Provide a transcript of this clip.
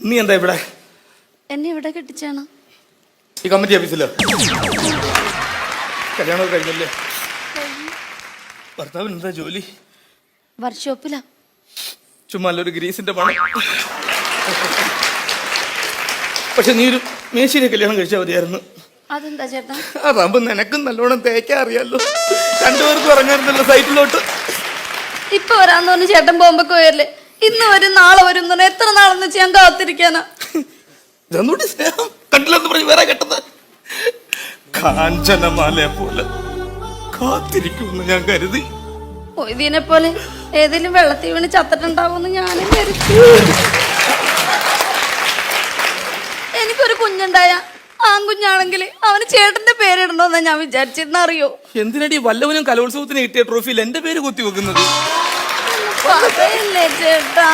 നീ എന്താ ഇവിടെ? എന്നെ ഇവിടെ കെട്ടിച്ചാണ്. ഈ കമ്മിറ്റി ഓഫീസിലോ? കല്യാണമൊക്കെ കഴിഞ്ഞല്ലേ? ഭർത്താവിന് എന്താ ജോലി? വർക്ക്ഷോപ്പിലാ. ചുമ്മാ ഒരു ഗ്രീസിന്റെ പണം. പക്ഷെ നീ ഒരു മേശിനെ കല്യാണം കഴിച്ചാൽ മതിയായിരുന്നു. അതെന്താ ചേട്ടാ? അതാകുമ്പോ നിനക്കും നല്ലോണം തേക്കാൻ അറിയാലോ. രണ്ടുപേർക്കും ഇറങ്ങാറുണ്ടല്ലോ സൈറ്റിലോട്ട്. ഇപ്പൊ വരാന്ന് പറഞ്ഞ് ചേട്ടൻ പോകുമ്പോ പോയല്ലേ. ഇന്ന് വരും നാളെ വരും എന്ന് പറഞ്ഞാൽ എത്ര നാളെന്ന് വെച്ച് ഞാൻ കാത്തിരിക്കാനാ. ഇതൊന്നുകൂടി സ്നേഹം കണ്ടില്ലെന്ന് പറഞ്ഞ് വേറെ കെട്ടത്. കാഞ്ചനമാലയെ പോലെ കാത്തിരിക്കുമെന്ന് ഞാൻ കരുതി. ഇതിനെ പോലെ ഏതെങ്കിലും വെള്ളത്തിൽ വീണ് ചത്തിട്ടുണ്ടാവുമെന്ന് ഞാനും കരുതി. എനിക്കൊരു കുഞ്ഞുണ്ടായ ആൺകുഞ്ഞാണെങ്കിൽ അവന് ചേട്ടന്റെ പേരിടണോന്നാ ഞാൻ വിചാരിച്ചിരുന്ന. അറിയോ എന്തിനടി വല്ലവനും കലോത്സവത്തിന് കിട്ടിയ ട്രോഫിയിൽ എന്റെ പേര് കുത്തി വെക്കുന്നത്? പറയല്ലേ ചേട്ടാ.